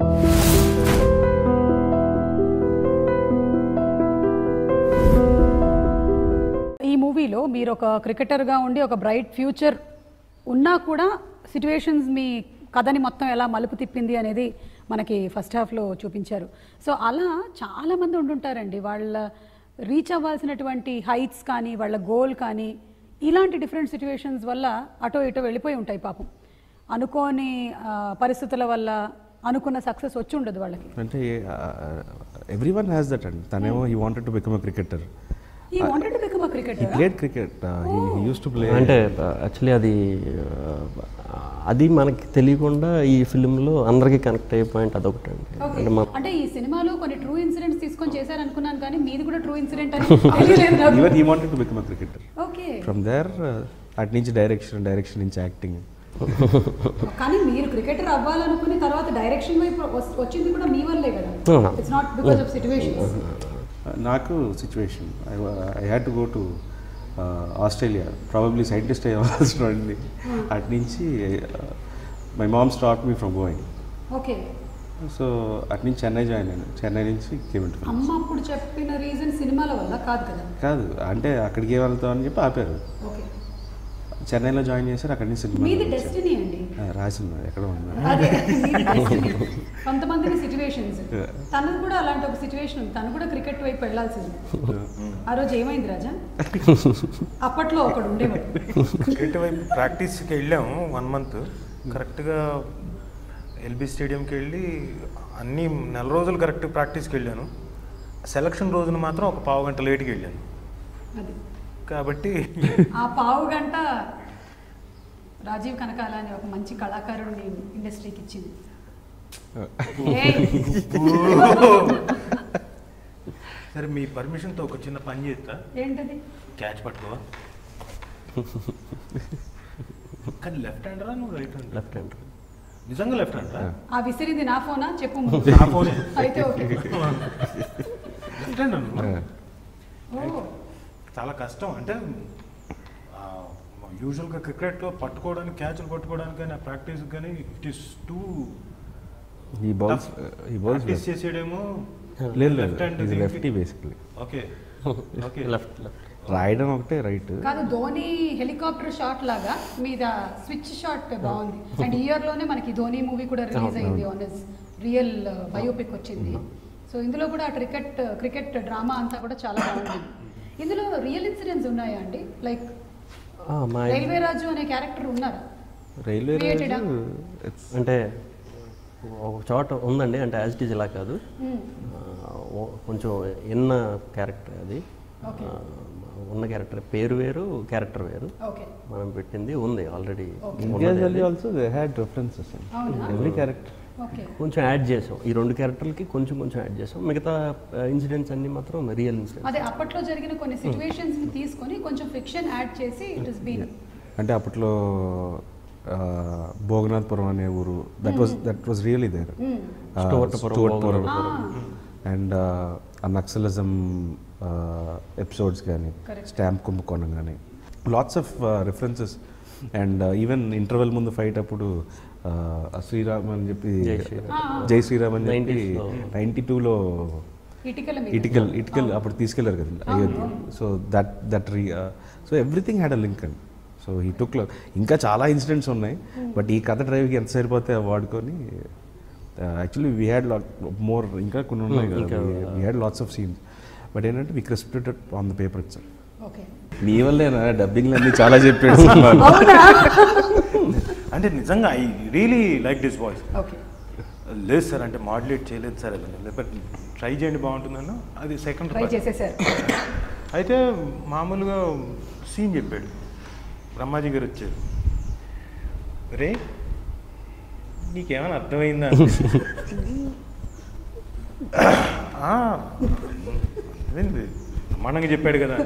ఈ మూవీలో మీరు ఒక క్రికెటర్గా ఉండి ఒక బ్రైట్ ఫ్యూచర్ ఉన్నా కూడా సిచ్యువేషన్స్ మీ కథని మొత్తం ఎలా మలుపు తిప్పింది అనేది మనకి ఫస్ట్ హాఫ్లో చూపించారు. సో అలా చాలామంది ఉంటుంటారండి, వాళ్ళ రీచ్ అవ్వాల్సినటువంటి హైట్స్ కానీ వాళ్ళ గోల్ కానీ ఇలాంటి డిఫరెంట్ సిచ్యువేషన్స్ వల్ల అటో ఇటో వెళ్ళిపోయి ఉంటాయి పాపం. అనుకోని పరిస్థితుల వల్ల అనుకున్న సక్సెస్ వచ్చి ఉండదు వాళ్ళకి. అంటే ఎవ్రీవన్ హ్యాస్ దట్ అండి. తనేమో he wanted to become a cricketer. He wanted to become a cricketer. He played cricket. He used to play. అంటే యాక్చువల్లీ అది మనకి తెలియకుండా ఈ ఫిల్మ్లో అందరికీ కనెక్ట్ అయ్యే పాయింట్ అదొకటి అండి. అంటే ఈ సినిమాలో కొన్ని ట్రూ ఇన్సిడెంట్స్ తీసుకొని చేశారు అనుకున్నాను, కానీ మీది కూడా ట్రూ ఇన్సిడెంట్ అని తెలియలేదు నాకు. Even he wanted to become a cricketer. Okay. From there, అటు నుంచి డైరెక్షన్ నుంచి యాక్టింగ్. కానీ మీరు క్రికెటర్ అవ్వాలనుకుని తర్వాత డైరెక్షన్ వైపు వచ్చింది కూడా మీ వల్లే కదా. It's not because of situations. నాకు situation I had to go to Australia, probably scientist అవ్వాల్సిన వాడిని. అటు నుంచి my mom stop me from going. Okay. So అటు నుంచి చెన్నై జాయిన్ అయ్యాను. చెన్నై నుంచి కేమెంట్. అమ్మ అప్పుడు చెప్పిన రీజన్ సినిమాల వల్ల కాదు కదా? కాదు, అంటే అక్కడికి వెళ్తాం అని చెప్పి ఆపారు. ఓకే. చెన్నైలో జాయిన్ చేశారు. అక్కడి నుంచి సినిమా మీది డెస్టినీ అండి. రాసింది ఎక్కడ ఉన్నా. కొంతమంది సిచ్యువేషన్స్, తనకు కూడా అలాంటి ఒక సిచ్యువేషన్ ఉంది. తను కూడా క్రికెట్ వైపు వెళ్ళాల్సింది. ఆ రోజు ఏమైంది రాజా? అప్పట్లో ఒకడు ఉండేవాడు క్రికెట్ వైపు ప్రాక్టీస్కి వెళ్ళాము 1 month. కరెక్ట్గా ఎల్బీ స్టేడియంకి వెళ్ళి అన్ని నెల రోజులు కరెక్ట్ ప్రాక్టీస్కి వెళ్ళాను. సెలక్షన్ రోజున మాత్రం ఒక పావు గంట లేట్కి వెళ్ళాను. అది కాబట్టి ఆ పావు గంట రాజీవ్ కనకాల అనే ఒక మంచి కళాకారుడిని ఇండస్ట్రీకి ఇచ్చింది. సరే, మీ పర్మిషన్తో ఒక చిన్న పని చేస్తా. ఏంటది? క్యాచ్ పట్టుకో. కానీ లెఫ్ట్ హ్యాండరా నువ్వు రైట్ హ్యాండ్? Left hand. నిజంగా లెఫ్ట్ హ్యాండరా? ఆ విసిరింది నా ఫోనా చెప్పు. నా ఫోనే అయితే ఓకే. లెఫ్ట్ హ్యాండ్ చాలా కష్టం. అంటే యూజువల్గా క్రికెట్లో పట్టుకోవడానికి, క్యాచ్లు పట్టుకోవడానికి కానీ ప్రాక్టీస్ కానీ ఇట్ ఈస్ టూ ప్రాక్టీస్ చేసేయడేమో. లేదు lefty basically. Okay okay. Left రాయడం ఒకటే రైట్ కాదు. ధోని హెలికాప్టర్ షాట్ లాగా మీద స్విచ్ షాట్ బాగుంది. అండ్ ఇయర్ లోనే మనకి ధోని మూవీ కూడా రిలీజ్ అయింది. ఆన్ హిస్ రియల్ బయోపిక్ వచ్చింది. సో ఇందులో కూడా క్రికెట్ డ్రామా అంతా కూడా చాలా బాగుంది. ఇందులో రియల్ ఇన్సిడెంట్స్ ఉన్నాయా అండి? లైక్ రైల్వే రాజు అనే క్యారెక్టర్ ఉన్నారా? రైల్వే రాజు అంటే ఒక చోట ఉందండి. అంటే యాజ్ ఇట్ ఈజ్ ఇలా కాదు, కొంచెం ఎన్న క్యారెక్టర్ అది. ఉన్న క్యారెక్టర్ పేరు వేరు, క్యారెక్టర్ వేరు. మనం పెట్టింది ఉంది already. Also they had references. Every character కొంచెం యాడ్ చేసాం. ఈ 2 క్యారెక్టర్లకి కొంచెం యాడ్ చేసాం. మిగతా ఇన్సిడెంట్స్ అన్ని మాత్రం రియల్ ఇన్సిడెంట్స్. అదే అప్పట్లో జరిగిన కొన్ని సిచ్యువేషన్స్ ని తీసుకొని కొంచెం ఫిక్షన్ యాడ్ చేసి ఇట్ ఇస్ బీన్. అంటే అప్పట్లో భోగనాథపురం అనే ఊరు, that was really there. Stuartpuram and ఆ నక్సలిజం ఎపిసోడ్స్ కానీ, స్టాంప్ కుంభకోణం కానీ, lots of references. And even interval ముందు ఫైట్ అప్పుడు శ్రీరామ్ అని చెప్పి, జై శ్రీరామ్ అని చెప్పి 92లో ఇటికల్ అప్పుడు తీసుకెళ్లారు కదండి Ayodhya. So so everything had a link అండి. సో ఈ టుక్ ఇంకా చాలా ఇన్సిడెంట్స్ ఉన్నాయి. బట్ ఈ కథ డ్రైవ్కి ఎంత సరిపోతే వాడుకొని యాక్చువల్లీ వీ హ్యాడ్ మోర్, ఇంకా కొన్ని ఉన్నాయి కదా, we had lots of scenes. But ఏంటంటే we scripted on the paper itself. మీ వల్లేనా డబ్బింగ్లు అన్నీ చాలా చెప్పాడు. అంటే నిజంగా I really like this voice. లేదు సార్, అంటే మాడ్యులేట్ చేయలేదు సార్, అది లేకపోతే ట్రై చేయండి బాగుంటుందన్న. అది సెకండ్ ట్రై చేసేసారు. అయితే మామూలుగా సీన్ చెప్పాడు. బ్రహ్మాజీ గారు వచ్చారు. రే నీకేమైనా అర్థమైందా? అర్థమైంది, బ్రహ్మాండంగా చెప్పాడు కదా.